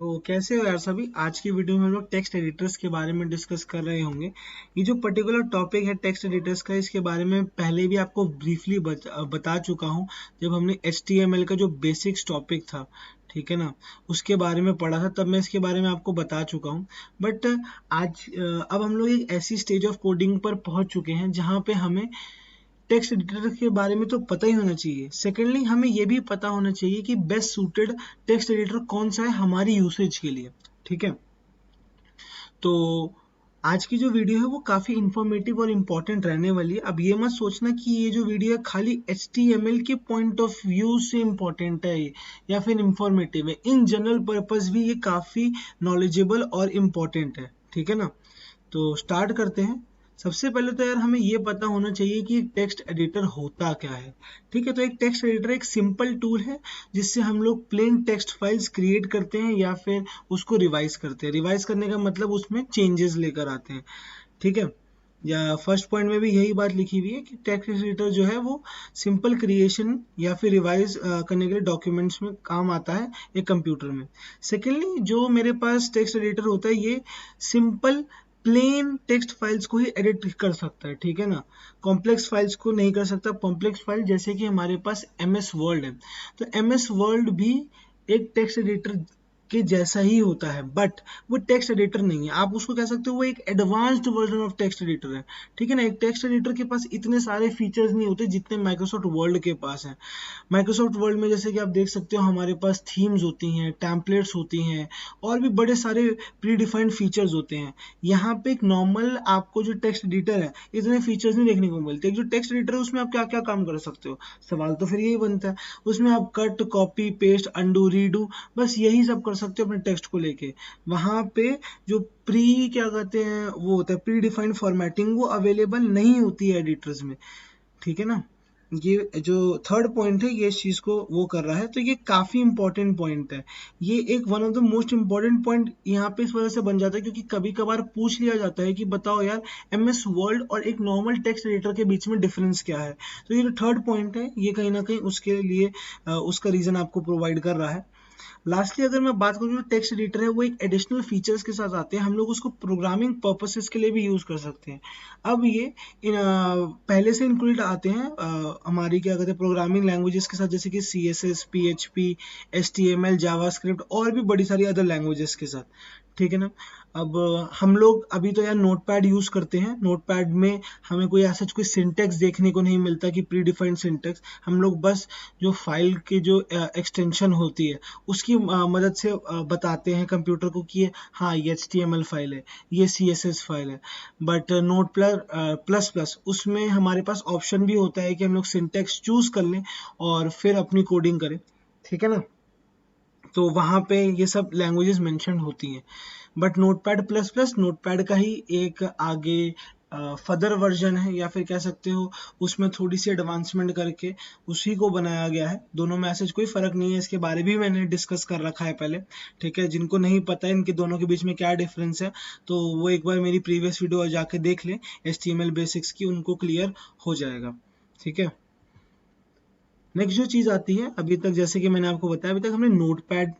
तो कैसे हो यार सभी। आज की वीडियो में हम लोग टेक्स्ट एडिटर्स के बारे में डिस्कस कर रहे होंगे। ये जो पर्टिकुलर टॉपिक है टेक्स्ट एडिटर्स का, इसके बारे में पहले भी आपको ब्रीफली बता चुका हूँ जब हमने HTML का जो बेसिक्स टॉपिक था, ठीक है ना, उसके बारे में पढ़ा था, तब मैं इसके बारे में आपको बता चुका हूँ। बट आज अब हम लोग एक ऐसी स्टेज ऑफ कोडिंग पर पहुंच चुके हैं जहाँ पे हमें टेक्स्ट एडिटर के बारे में तो पता ही होना चाहिए। सेकेंडली हमें ये भी पता होना चाहिए कि बेस्ट सूटेड टेक्स्ट एडिटर कौन सा है हमारी यूसेज के लिए, ठीक है। तो आज की जो वीडियो है वो काफ़ी इंफॉर्मेटिव और इम्पोर्टेंट रहने वाली है। अब ये मत सोचना कि ये जो वीडियो है खाली HTML के पॉइंट ऑफ व्यू से इम्पोर्टेंट है या फिर इंफॉर्मेटिव है। इन जनरल पर्पस भी ये काफ़ी नॉलेजेबल और इम्पोर्टेंट है, ठीक है ना। तो स्टार्ट करते हैं। सबसे पहले तो यार हमें ये पता होना चाहिए कि टेक्स्ट एडिटर होता क्या है, ठीक है। तो एक टेक्स्ट एडिटर एक सिंपल टूल है जिससे हम लोग प्लेन टेक्स्ट फाइल्स क्रिएट करते हैं या फिर उसको रिवाइज करते हैं। रिवाइज करने का मतलब उसमें चेंजेस लेकर आते हैं, ठीक है। या फर्स्ट पॉइंट में भी यही बात लिखी हुई है कि टेक्स्ट एडिटर जो है वो सिंपल क्रिएशन या फिर रिवाइज करने के लिए डॉक्यूमेंट्स में काम आता है एक कंप्यूटर में। सेकेंडली जो मेरे पास टेक्स्ट एडिटर होता है ये सिंपल प्लेन टेक्स्ट फाइल्स को ही एडिट कर सकता है, ठीक है ना। कॉम्प्लेक्स फाइल्स को नहीं कर सकता। कॉम्प्लेक्स फाइल जैसे कि हमारे पास MS वर्ड है, तो MS वर्ड भी एक टेक्स्ट एडिटर के जैसा ही होता है, बट वो टेक्स्ट एडिटर नहीं है। आप उसको कह सकते हो वो एक advanced version of text editor है, ठीक है ना। एक टेक्स्ट एडिटर के पास इतने सारे फीचर्स नहीं होते जितने माइक्रोसॉफ्ट वर्ड के पास हैं। माइक्रोसॉफ्ट वर्ड में जैसे कि आप देख सकते हो हमारे पास थीम्स होती हैं, टेम्पलेट्स होती हैं और भी बड़े सारे प्री डिफाइंड फीचर्स होते हैं। यहाँ पे एक नॉर्मल आपको जो टेक्स्ट एडिटर है इतने फीचर्स नहीं देखने को मिलते। एक जो टेक्स्ट एडिटर है उसमें आप क्या क्या काम कर सकते हो, सवाल तो फिर यही बनता है। उसमें आप cut, copy, paste, undo, redo, बस यही सब कर सकते हो अपने टेक्स्ट को लेके। वहाँ पे जो क्या कहते हैं वो होता है प्री डिफाइंड फॉर्मेटिंग, वो अवेलेबल नहीं होती है एडिटर्स में, ठीक है ना। ये जो थर्ड पॉइंट है ये इस चीज को वो कर रहा है, तो ये काफी इंपॉर्टेंट पॉइंट है। ये एक one of the most important point यहाँ पे इस वजह से बन जाता है क्योंकि कभी कभार पूछ लिया जाता है कि बताओ यार MS वर्ड और एक नॉर्मल टेक्स्ट एडिटर के बीच में डिफरेंस क्या है। तो ये जो थर्ड पॉइंट है ये कहीं ना कहीं उसके लिए उसका रीजन आपको प्रोवाइड कर रहा है। लास्टली अगर मैं बात करूँ, जो टेक्स्ट एडिटर है वो एक एडिशनल फीचर्स के साथ आते हैं। हम लोग उसको प्रोग्रामिंग पर्पसेस के लिए भी यूज कर सकते हैं। अब ये पहले से इंक्लूड आते हैं हमारी क्या कहते हैं प्रोग्रामिंग लैंग्वेजेस के साथ, जैसे कि CSS, PHP, HTML, जावास्क्रिप्ट और भी बड़ी सारी अदर लैंग्वेजेस के साथ, ठीक है ना। अब हम लोग अभी तो यार नोटपैड यूज करते हैं। नोटपैड में हमें कोई ऐसा कोई सिंटेक्स देखने को नहीं मिलता कि प्री डिफाइंड सिंटेक्स। हम लोग बस जो फाइल की जो एक्सटेंशन होती है उसकी मदद से बताते हैं कंप्यूटर को कि हाँ ये HTML फाइल है, ये CSS फाइल है। बट नोट प्लस प्लस उसमें हमारे पास ऑप्शन भी होता है कि हम लोग सिंटेक्स चूज कर लें और फिर अपनी कोडिंग करें, ठीक है ना। तो वहाँ पे ये सब लैंग्वेजेस मेंशन होती हैं। But notepad plus plus notepad का ही एक आगे फर्दर वर्जन है या फिर कह सकते हो उसमें थोड़ी सी एडवांसमेंट करके उसी को बनाया गया है। दोनों में ऐसे कोई फर्क नहीं है, इसके बारे भी मैंने डिस्कस कर रखा है पहले, ठीक है। जिनको नहीं पता है इनके दोनों के बीच में क्या डिफरेंस है तो वो एक बार मेरी प्रीवियस वीडियो जाके देख लें HTML बेसिक्स की, उनको क्लियर हो जाएगा, ठीक है। नेक्स्ट जो चीज़ आती है, अभी तक जैसे कि मैंने आपको बताया, अभी तक हमने नोटपैड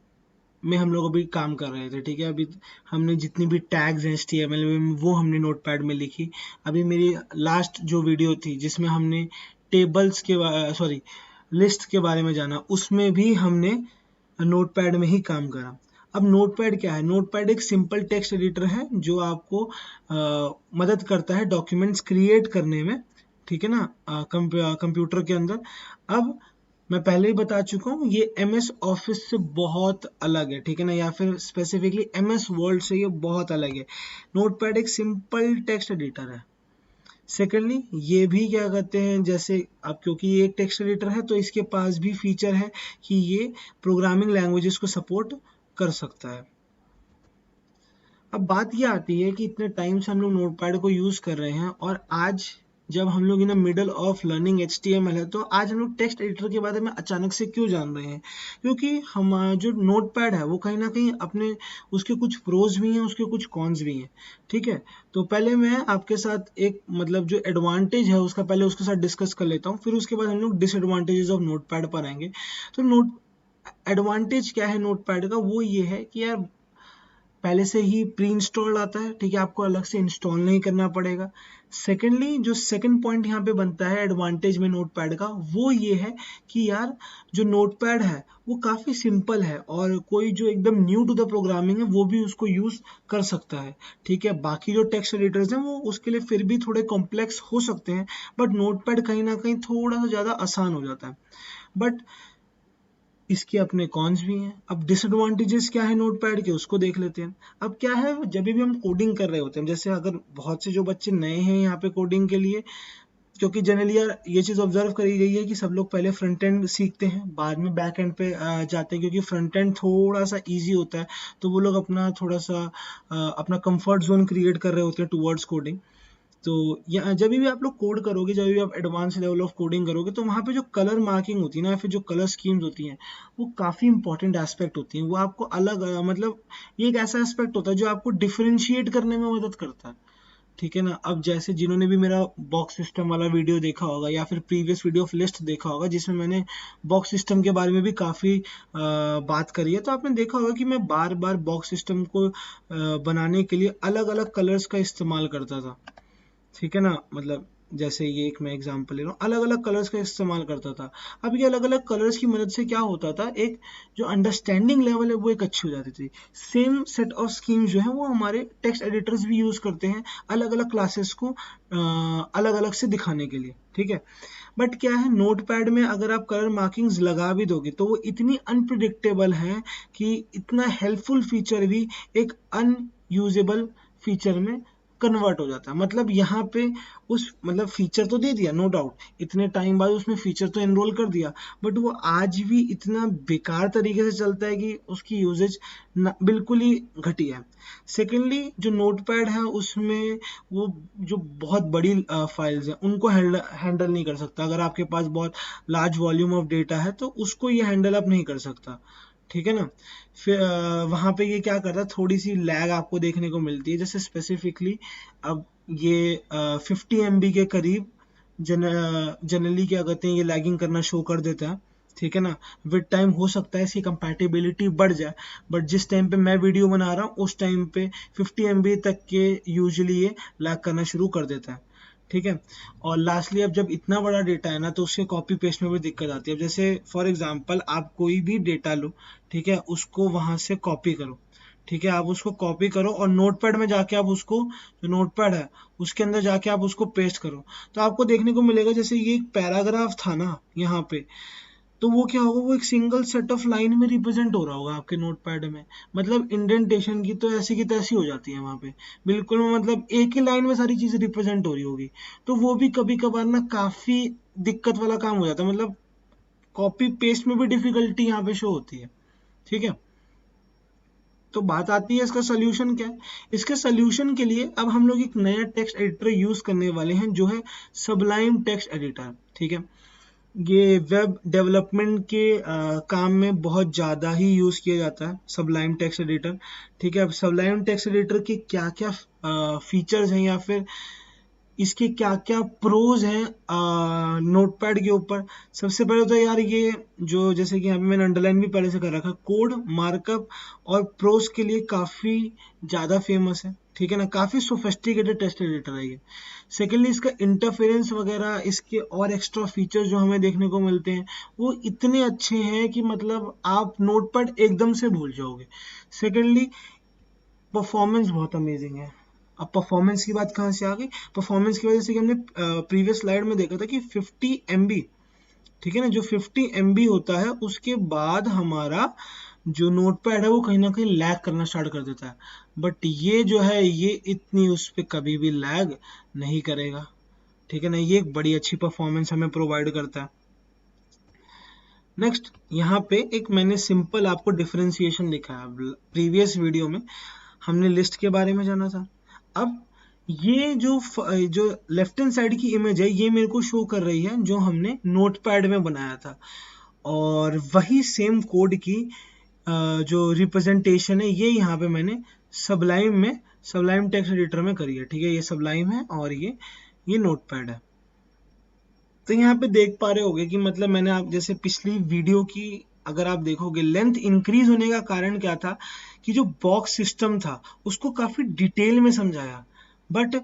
में हम लोग अभी काम कर रहे थे, ठीक है। अभी हमने जितनी भी टैग्स हैं HTML में वो हमने नोटपैड में लिखी। अभी मेरी लास्ट जो वीडियो थी जिसमें हमने टेबल्स के लिस्ट के बारे में जाना, उसमें भी हमने नोटपैड में ही काम करा। अब नोटपैड क्या है? नोटपैड एक सिंपल टेक्स्ट एडिटर है जो आपको मदद करता है डॉक्यूमेंट्स क्रिएट करने में, ठीक है ना, कंप्यूटर के अंदर। अब मैं पहले ही बता चुका हूँ ये MS ऑफिस से बहुत अलग है, ठीक है ना, या फिर स्पेसिफिकली MS वर्ड से ये बहुत अलग है। नोटपैड एक सिंपल टेक्स्ट एडिटर है। सेकेंडली ये भी क्या कहते हैं, जैसे अब क्योंकि ये एक टेक्स्ट एडिटर है तो इसके पास भी फीचर है कि ये प्रोग्रामिंग लैंग्वेजेस को सपोर्ट कर सकता है। अब बात ये आती है कि इतने टाइम से हम लोग नोटपैड को यूज कर रहे हैं और आज जब हम लोग in middle of learning HTML है तो आज हम लोग टेक्स्ट एडिटर के बारे में अचानक से क्यों जान रहे हैं? क्योंकि हम जो नोटपैड है वो कहीं ना कहीं अपने उसके कुछ प्रोज भी हैं, उसके कुछ कॉन्स भी हैं, ठीक है। तो पहले मैं आपके साथ एक मतलब जो एडवांटेज है उसका पहले उसके साथ डिस्कस कर लेता हूँ, फिर उसके बाद हम लोग डिसएडवांटेजेस ऑफ नोटपैड पर आएंगे। तो एडवांटेज क्या है नोटपैड का, वो ये है कि यार पहले से ही प्री इंस्टॉल्ड आता है, ठीक है, आपको अलग से इंस्टॉल नहीं करना पड़ेगा। सेकेंडली जो सेकंड पॉइंट यहाँ पे बनता है एडवांटेज में नोटपैड का, वो ये है कि यार जो नोटपैड है वो काफ़ी सिंपल है और कोई जो एकदम न्यू टू द प्रोग्रामिंग है वो भी उसको यूज़ कर सकता है, ठीक है। बाकी जो टेक्स्ट एडिटर्स हैं वो उसके लिए फिर भी थोड़े कॉम्प्लेक्स हो सकते हैं, बट नोटपैड कहीं ना कहीं थोड़ा सा ज़्यादा आसान हो जाता है। बट इसके अपने कॉन्स भी हैं। अब डिसएडवांटेजेस क्या है नोटपैड के, उसको देख लेते हैं। अब क्या है, जब भी हम कोडिंग कर रहे होते हैं, जैसे अगर बहुत से जो बच्चे नए हैं यहाँ पे कोडिंग के लिए, क्योंकि जनरली यार ये चीज़ ऑब्जर्व करी गई है कि सब लोग पहले फ्रंट एंड सीखते हैं, बाद में बैक एंड पे जाते हैं, क्योंकि फ्रंट एंड थोड़ा सा इजी होता है, तो वो लोग अपना थोड़ा सा अपना कंफर्ट जोन क्रिएट कर रहे होते हैं टुवर्ड्स कोडिंग। तो या जब भी आप लोग कोड करोगे, जब भी आप एडवांस लेवल ऑफ कोडिंग करोगे, तो वहाँ पे जो कलर मार्किंग होती है ना, या फिर जो कलर स्कीम्स होती हैं, वो काफ़ी इंपॉर्टेंट एस्पेक्ट होती हैं। वो आपको अलग मतलब ये एक ऐसा एस्पेक्ट होता है जो आपको डिफरेंशिएट करने में मदद करता है, ठीक है ना। अब जैसे जिन्होंने भी मेरा बॉक्स सिस्टम वाला वीडियो देखा होगा या फिर प्रीवियस वीडियो ऑफ लिस्ट देखा होगा, जिसमें मैंने बॉक्स सिस्टम के बारे में भी काफ़ी बात करी है, तो आपने देखा होगा कि मैं बार बार बॉक्स सिस्टम को बनाने के लिए अलग अलग कलर्स का इस्तेमाल करता था, ठीक है ना। मतलब जैसे ये एक मैं एग्जांपल ले रहा हूँ, अलग अलग कलर्स का इस्तेमाल करता था। अब ये अलग अलग कलर्स की मदद से क्या होता था, एक जो अंडरस्टैंडिंग लेवल है वो एक अच्छी हो जाती थी। सेम सेट ऑफ स्कीम्स जो है वो हमारे टेक्स्ट एडिटर्स भी यूज करते हैं अलग अलग क्लासेस को अलग अलग से दिखाने के लिए, ठीक है। बट क्या है, नोटपैड में अगर आप कलर मार्किंग्स लगा भी दोगे तो वो इतनी अनप्रिडिक्टेबल है कि इतना हेल्पफुल फीचर भी एक अनयूजेबल फीचर में कन्वर्ट हो जाता है। मतलब यहाँ पे उस मतलब फीचर तो दे दिया, नो डाउट, इतने टाइम बाद उसमें फीचर तो एनरोल कर दिया, बट वो आज भी इतना बेकार तरीके से चलता है कि उसकी यूजेज बिल्कुल ही घटिया है। सेकेंडली जो नोटपैड है उसमें वो जो बहुत बड़ी फाइल्स हैं उनको हैंडल नहीं कर सकता। अगर आपके पास बहुत लार्ज वॉल्यूम ऑफ डेटा है तो उसको ये हैंडल अप नहीं कर सकता, ठीक है ना। फिर वहाँ पे ये क्या करता है, थोड़ी सी लैग आपको देखने को मिलती है। जैसे स्पेसिफिकली अब ये 50 MB के करीब जनरली क्या कहते हैं, ये लैगिंग करना शो कर देता है, ठीक है ना। विद टाइम हो सकता है इसकी कंपैटिबिलिटी बढ़ जाए, बट जिस टाइम पे मैं वीडियो बना रहा हूँ उस टाइम पे 50 MB तक के यूजुअली ये लैग करना शुरू कर देता है, ठीक है। और लास्टली अब जब इतना बड़ा डेटा है ना, तो उसके कॉपी पेस्ट में भी दिक्कत आती है। अब जैसे फॉर एग्जांपल आप कोई भी डेटा लो, ठीक है, उसको वहां से कॉपी करो, ठीक है, आप उसको कॉपी करो और नोटपैड में जाके आप उसको, जो नोटपैड है उसके अंदर जाके आप उसको पेस्ट करो, तो आपको देखने को मिलेगा जैसे ये एक पैराग्राफ था ना यहाँ पे, तो वो क्या होगा, वो एक सिंगल सेट ऑफ लाइन में रिप्रेजेंट हो रहा होगा आपके नोटपैड में। मतलब इंडेंटेशन की तो ऐसी की तैसी हो जाती है वहां पे, बिल्कुल मतलब एक ही लाइन में सारी चीजें रिप्रेजेंट हो रही होगी। तो वो भी कभी कभार ना काफी दिक्कत वाला काम हो जाता है, मतलब कॉपी पेस्ट में भी डिफिकल्टी यहाँ पे शो होती है, ठीक है। तो बात आती है इसका सोल्यूशन क्या है। इसके सोल्यूशन के लिए अब हम लोग एक नया टेक्स्ट एडिटर यूज करने वाले हैं जो है सबलाइम टेक्स्ट एडिटर, ठीक है। ये वेब डेवलपमेंट के काम में बहुत ज़्यादा ही यूज़ किया जाता है सबलाइम टेक्स्ट एडिटर, ठीक है। अब सबलाइम टेक्स्ट एडिटर के क्या क्या फीचर्स हैं या फिर इसके क्या क्या प्रोज हैं नोटपैड के ऊपर। सबसे पहले तो यार ये जो जैसे कि यहाँ पे मैंने अंडरलाइन भी पहले से कर रखा, कोड मार्कअप और प्रोज के लिए काफ़ी ज़्यादा फेमस है, ठीक है ना। काफ़ी सोफिस्टिकेटेड टेक्स्ट एडिटर है ये। सेकेंडली इसका इंटरफेरेंस वगैरह, इसके और एक्स्ट्रा फीचर जो हमें देखने को मिलते हैं वो इतने अच्छे हैं कि मतलब आप नोटपैड एकदम से भूल जाओगे। सेकेंडली परफॉर्मेंस बहुत अमेजिंग है। अब परफॉर्मेंस की बात कहाँ से आ गई, परफॉर्मेंस की वजह से कि हमने प्रीवियस स्लाइड में देखा था कि 50 MB, ठीक है ना, जो 50 MB होता है उसके बाद हमारा जो नोटपैड है वो कहीं ना कहीं लैग करना स्टार्ट कर देता है। बट ये जो है ये इतनी उस पर कभी भी लैग नहीं करेगा, ठीक है ना। ये एक बड़ी अच्छी परफॉर्मेंस हमें प्रोवाइड करता है। नेक्स्ट यहाँ पे एक मैंने सिंपल आपको डिफरेंशिएशन दिखा है। प्रीवियस वीडियो में हमने लिस्ट के बारे में जाना था। अब ये जो लेफ्ट हैंड साइड की इमेज है ये मेरे को शो कर रही है जो हमने नोटपैड में बनाया था, और वही सेम कोड की जो रिप्रेजेंटेशन है ये यहाँ पे मैंने सबलाइम टेक्स्ट एडिटर में करी है, ठीक है। ये सबलाइम है और ये नोटपैड है। तो यहाँ पे देख पा रहे होगे कि मतलब मैंने आप जैसे पिछली वीडियो की अगर आप देखोगे लेंथ इंक्रीज होने का कारण क्या था कि जो बॉक्स सिस्टम था उसको काफी डिटेल में समझाया, बट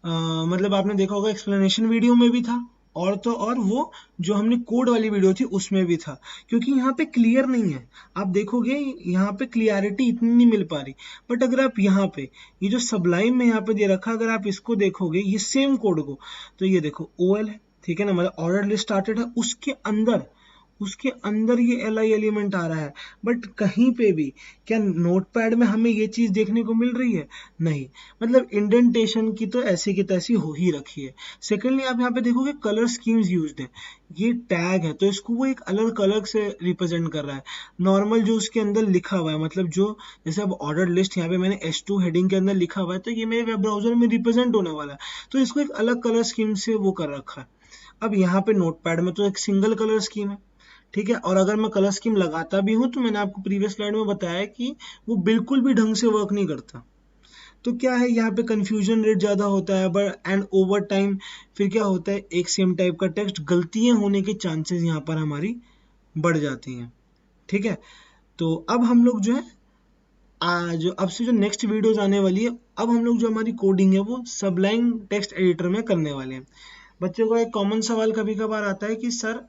मतलब आपने देखा होगा एक्सप्लेनेशन वीडियो में भी था, और तो और वो जो हमने कोड वाली वीडियो थी उसमें भी था, क्योंकि यहाँ पे क्लियर नहीं है। आप देखोगे यहाँ पे क्लियरिटी इतनी नहीं मिल पा रही, बट अगर आप यहाँ पे ये जो सबलाइम में यहाँ पे दे रखा, अगर आप इसको देखोगे ये सेम कोड को, तो ये देखो OL है, ठीक है ना, मतलब ऑर्डर लिस्ट स्टार्टेड है, उसके अंदर ये LI एलिमेंट आ रहा है, बट कहीं पे भी क्या नोटपैड में हमें ये चीज देखने को मिल रही है? नहीं। मतलब इंडेंटेशन की तो ऐसी की तैसी हो ही रखी है। सेकेंडली आप यहाँ पे देखोगे कलर स्कीम्स यूज्ड है, ये टैग है तो इसको वो एक अलग अलग से रिप्रेजेंट कर रहा है। नॉर्मल जो उसके अंदर लिखा हुआ है, मतलब जो जैसे अब ऑर्डर लिस्ट यहाँ पे मैंने H2 हेडिंग के अंदर लिखा हुआ है, तो ये मेरे वेब ब्राउजर में रिप्रेजेंट होने वाला है, तो इसको एक अलग कलर स्कीम से वो कर रखा है। अब यहाँ पे नोटपैड में तो एक सिंगल कलर स्कीम है, ठीक है, और अगर मैं कलर स्कीम लगाता भी हूं तो मैंने आपको प्रीवियस स्लाइड में बताया कि वो बिल्कुल भी ढंग से वर्क नहीं करता। तो क्या है, यहाँ पे कंफ्यूजन रेट ज्यादा होता है, बट एंड ओवर टाइम फिर क्या होता है, एक सेम टाइप का टेक्स्ट गलतियां होने के चांसेस यहाँ पर हमारी बढ़ जाती हैं, ठीक है। तो अब हम लोग जो है जो अब से जो नेक्स्ट वीडियोस आने वाली है, अब हम लोग जो हमारी कोडिंग है वो सबलाइन टेक्स्ट एडिटर में करने वाले हैं। बच्चों को एक कॉमन सवाल कभी कभार आता है कि सर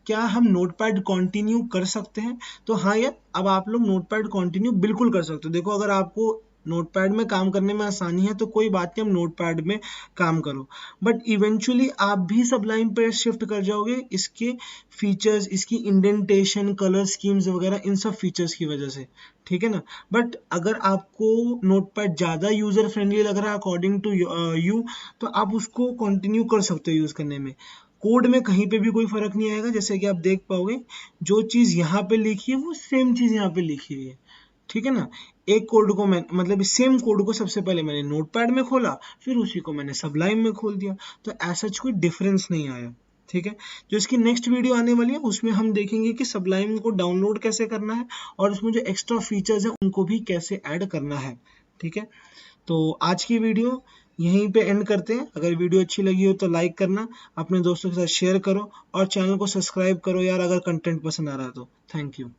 क्या हम नोटपैड कंटिन्यू कर सकते हैं? तो हाँ यार, अब आप लोग नोटपैड कंटिन्यू बिल्कुल कर सकते हो। देखो अगर आपको नोटपैड में काम करने में आसानी है तो कोई बात नहीं, हम नोटपैड में काम करो, बट इवेंचुअली आप भी सबलाइन पे शिफ्ट कर जाओगे इसके फीचर्स, इसकी इंडेंटेशन, कलर स्कीम्स वगैरह, इन सब फीचर्स की वजह से, ठीक है ना। बट अगर आपको नोटपैड ज्यादा यूजर फ्रेंडली लग रहा है अकॉर्डिंग टू यू, तो आप उसको कंटिन्यू कर सकते हो यूज करने में। कोड में कहीं पे भी कोई फर्क नहीं आएगा, जैसे कि आप देख पाओगे जो चीज यहाँ पे लिखी है वो सेम चीज यहाँ पे लिखी हुई है, ठीक है ना। एक कोड को मैं मतलब सेम कोड को सबसे पहले मैंने नोटपैड में खोला, फिर उसी को मैंने सबलाइम में खोल दिया, तो ऐसा कोई डिफरेंस नहीं आया, ठीक है। जो इसकी नेक्स्ट वीडियो आने वाली है उसमें हम देखेंगे कि सबलाइम को डाउनलोड कैसे करना है और उसमें जो एक्स्ट्रा फीचर्स है उनको भी कैसे ऐड करना है, ठीक है। तो आज की वीडियो यहीं पे एंड करते हैं। अगर वीडियो अच्छी लगी हो तो लाइक करना, अपने दोस्तों के साथ शेयर करो और चैनल को सब्सक्राइब करो यार अगर कंटेंट पसंद आ रहा है तो। Thank you.